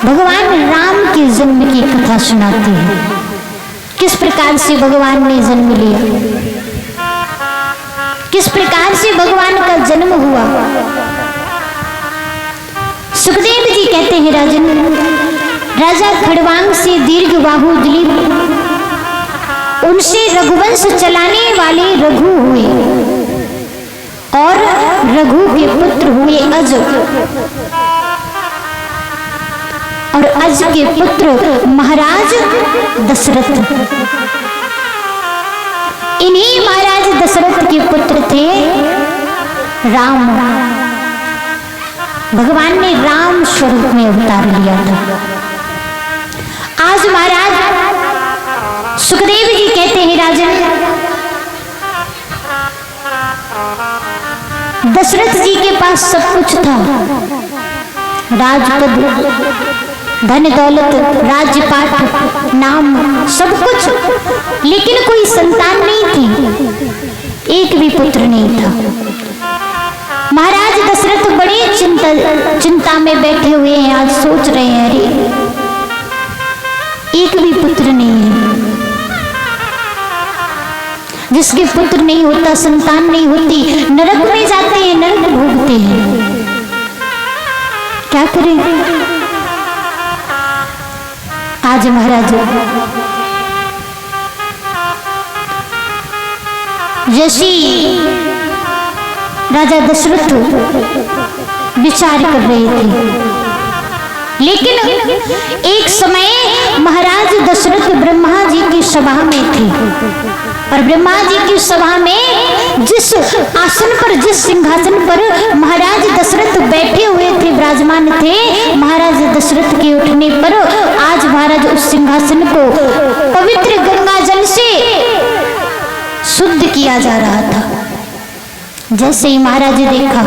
भगवान राम के जन्म की कथा सुनाते हैं। किस प्रकार से भगवान ने जन्म लिया, किस प्रकार से भगवान का जन्म हुआ। सुखदेव जी कहते हैं, राजन, राजा खड़वांग से दीर्घ बाहु दिलीप, उनसे रघुवंश चलाने वाले रघु हुए और रघु के पुत्र हुए अज, और अज के पुत्र महाराज दशरथ। इन्हीं महाराज दशरथ के पुत्र थे राम। भगवान ने राम स्वरूप में अवतार लिया था। आज महाराज सुखदेव जी कहते हैं, राजन, दशरथ जी के पास सब कुछ था, राजपद, धन दौलत, राज्यपाट, नाम, सब कुछ, लेकिन कोई संतान नहीं थी, एक भी पुत्र नहीं था। महाराज दशरथ बड़े चिंता में बैठे हुए हैं। आज सोच रहे हैं, अरे एक भी पुत्र नहीं है। जिसके पुत्र नहीं होता, संतान नहीं होती, नरक में जाते हैं, नरक भोगते हैं। क्या करें? आज महाराज ऋषि राजा दशरथ विचार कर रहे थे, लेकिन एक समय महाराज दशरथ ब्रह्मा जी की सभा में थे, और ब्रह्मा जी की सभा में जिस आसन पर, जिस सिंहासन पर महाराज दशरथ बैठे हुए थे, विराजमान थे, महाराज दशरथ के उठने पर आज महाराज उस सिंहासन को पवित्र गंगा जल से शुद्ध किया जा रहा था। जैसे ही महाराज ने देखा,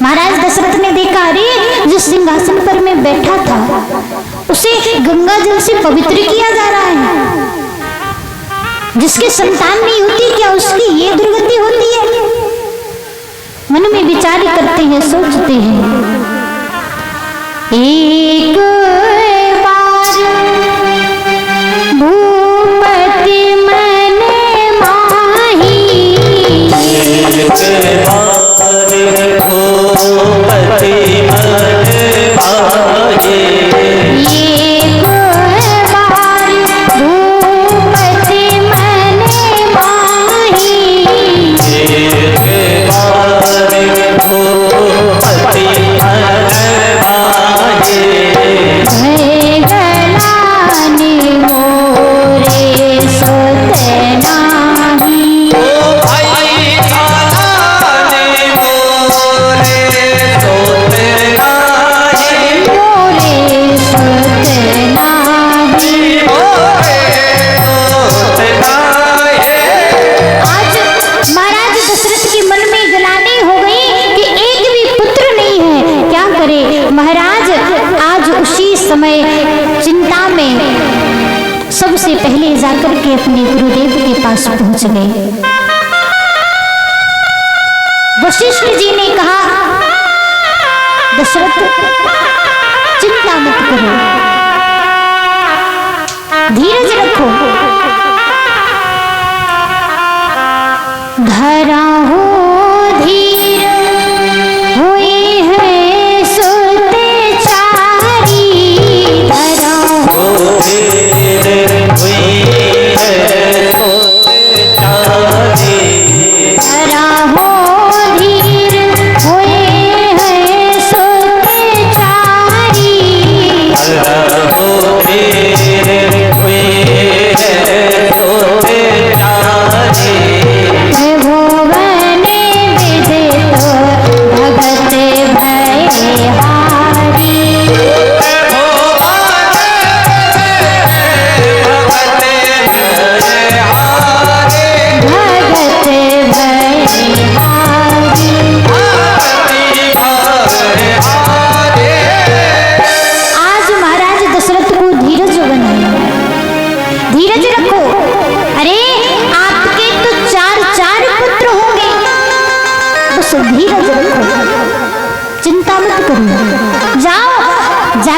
महाराज दशरथ ने देखा, अरे जिस सिंहासन पर मैं बैठा था उसे गंगा जल से पवित्र किया जा रहा है। जिसकी संतान नहीं होती, क्या उसकी ये दुर्गति होती है? मन में विचार करते हैं, सोचते हैं। एक बार भूपति मन माही, एक बार भूपति मन माही, सबसे पहले जाकर के अपने गुरुदेव के पास पहुंच गए। वशिष्ठ जी ने कहा, दशरथ चिंता मत करो, धीरज रखो, धरा हो धीर हुए हैं सुते चारी, धरा हो हो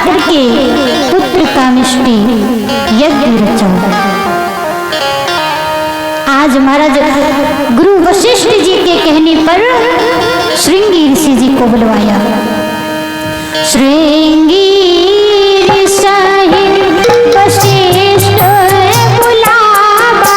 जाकर के पुत्र कामिष्टि यज्ञ रचा। आज महाराज गुरु वशिष्ठ जी के कहने पर श्रृंगी ऋषि जी को बुलवाया। श्रृंगी ऋषि वशिष्ठ बुलावा,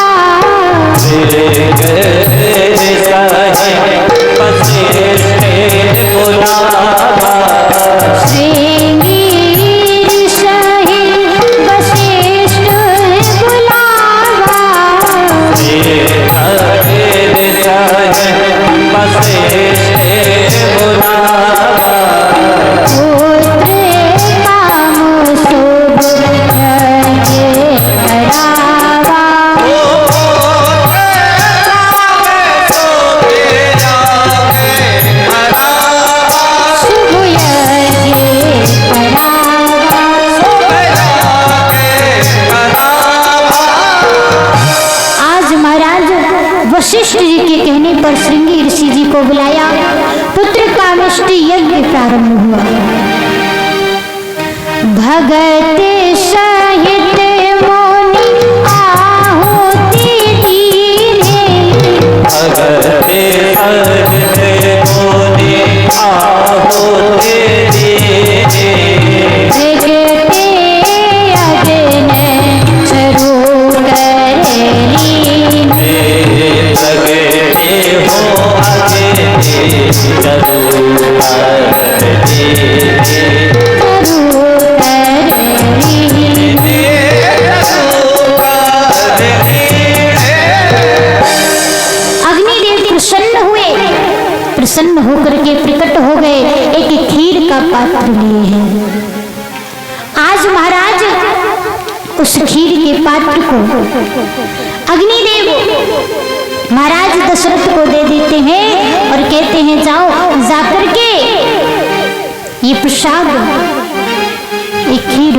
वशिष्ठ जी के कहने पर श्रृंगी ऋषि जी को बुलाया। पुत्र कामिष्टि यज्ञ प्रारंभ हुआ। भगत सहित मुनि आहुति दीने, भगत सहित मुनि आहुति दीने, जगते अग्नि शुरू कर लीने, अग्निदेव प्रसन्न हुए। प्रसन्न होकर के प्रकट हो गए, एक खीर का पात्र लिए हैं। आज महाराज उस खीर के पात्र को अग्निदेव महाराज दशरथ को दे देते हैं और कहते हैं जाओ जाकर के ये प्रसाद एक खीर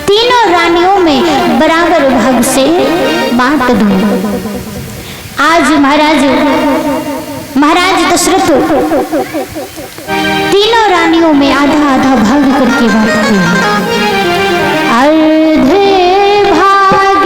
तीनों रानियों में बराबर भाग से बांट दो। आज महाराज दशरथ तीनों रानियों में आधा आधा भाग करके बांटते हैं। अर्ध भाग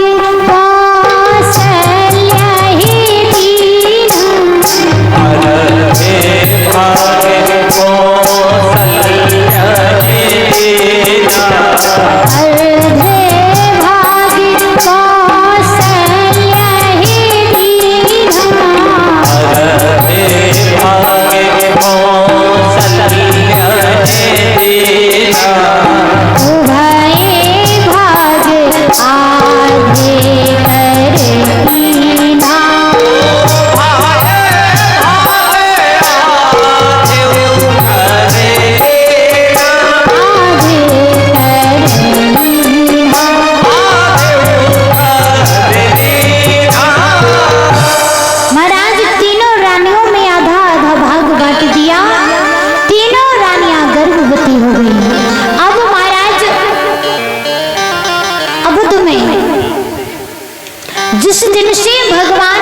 जिस दिन से भगवान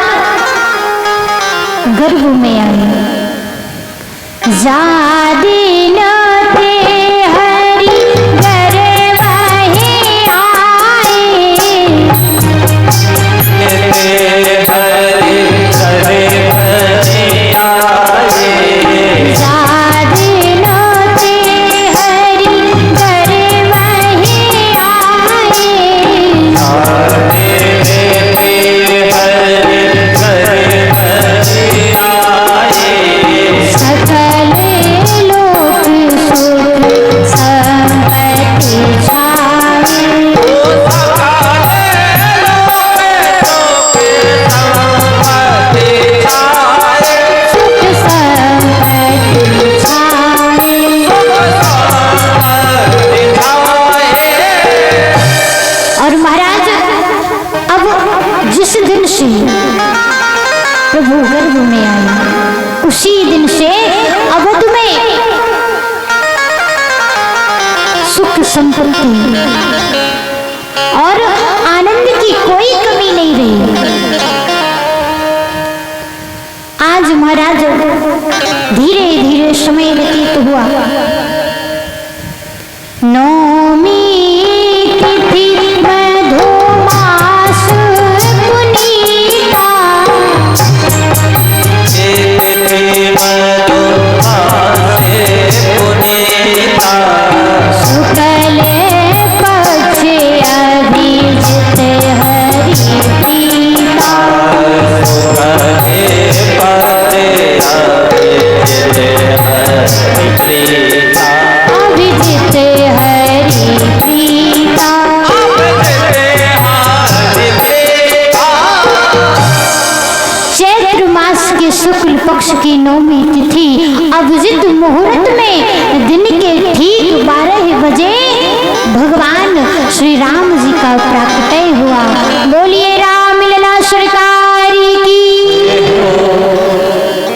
गर्भ में आए, जादिन थे हरि गर्भ में आए, जादिन थे हरि गर्भ में आए, प्रभु गर्भ में आए, उसी दिन से अवध में सुख संपत्ति और आनंद की कोई कमी नहीं रही। आज महाराज धीरे धीरे समय व्यतीत हुआ। नौमी तिथि मधुमास पुनीता, शुक्ल पक्ष अभिजित हरि प्रीता, अभिजित हरि प्रीता। चैत्र मास के शुक्ल पक्ष की नौमी तिथि अभिजित मुहूर्त में दिन के ठीक 12 बजे भगवान श्री राम जी का प्राकट्य हुआ। बोलिए राम लला सरकार की।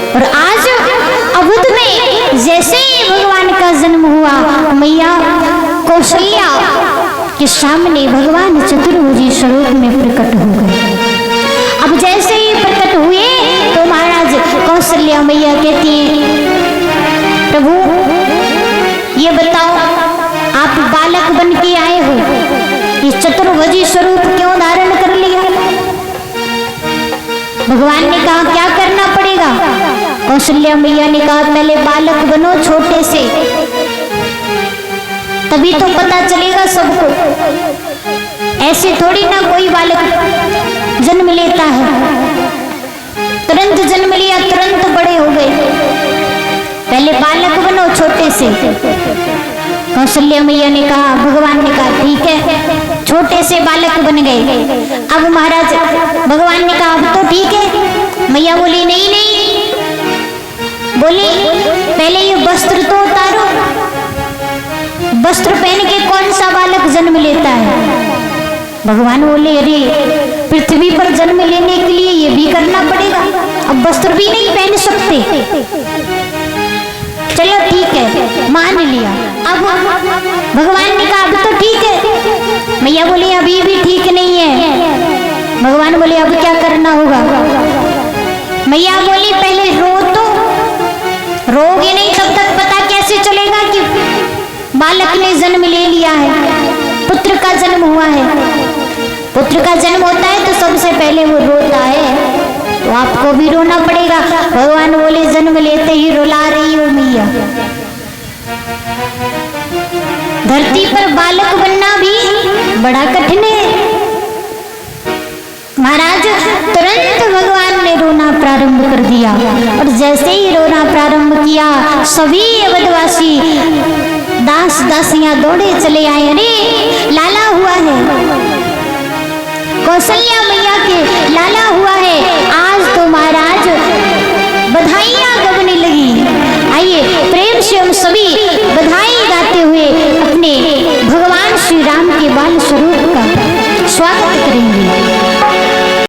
और आज अवध में जैसे ही भगवान का जन्म हुआ, मैया कौशल्या के सामने भगवान चतुर्भुजी स्वरूप में प्रकट हो गए। अब जैसे ही प्रकट हुए तो महाराज कौशल्या मैया कहती हैं, प्रभु ये बताओ आप बालक बन के आए हो, इस चतुर्भुजी स्वरूप क्यों धारण कर लिया? भगवान ने कहा क्या करना पड़ेगा? कौशल्या मैया ने कहा पहले बालक बनो छोटे से, तभी तो पता चलेगा सबको। ऐसे थोड़ी ना कोई बालक जन्म लेता है, तुरंत जन्म लिया तुरंत बड़े हो गए। पहले बालक बनो छोटे से। कौशल्या मैया ने कहा, भगवान ने कहा ठीक है, छोटे से बालक बन गए। अब महाराज भगवान ने कहा अब तो ठीक है। मैया बोली नहीं नहीं, बोली पहले ये वस्त्र तो उतारो। वस्त्र पहन के कौन सा बालक जन्म लेता है? भगवान बोले अरे पृथ्वी पर जन्म लेने के लिए ये भी करना पड़ेगा, अब वस्त्र भी नहीं पहन सकते। चलो ठीक है मान लिया। अब भगवान ने कहा अब तो ठीक है। मैया बोली अभी भी ठीक नहीं है। भगवान बोले अब क्या करना होगा? मैया बोली पहले रो तो, रोगे नहीं तब तक पता कैसे चलेगा कि बालक ने जन्म ले लिया है, पुत्र का जन्म हुआ है। पुत्र का जन्म होता है तो सबसे पहले वो रोता है, तो आपको भी रोना पड़ेगा। भगवान बोले जन्म लेते ही रुला रही हो मैया। धरती पर बालक बनना भी बड़ा कठिन है। महाराज तुरंत भगवान ने रोना प्रारंभ कर दिया, और जैसे ही रोना प्रारंभ किया सभी अवधवासी दास दासियां दौड़े चले आए। अरे लाला हुआ है, कौशल्या मैया के लाला हुआ है। आज तो महाराज बधाइयां गबने लगी। आइए प्रेम से हम सभी बधाई गाते हुए अपने भगवान श्री राम के बाल स्वरूप का स्वागत करेंगे।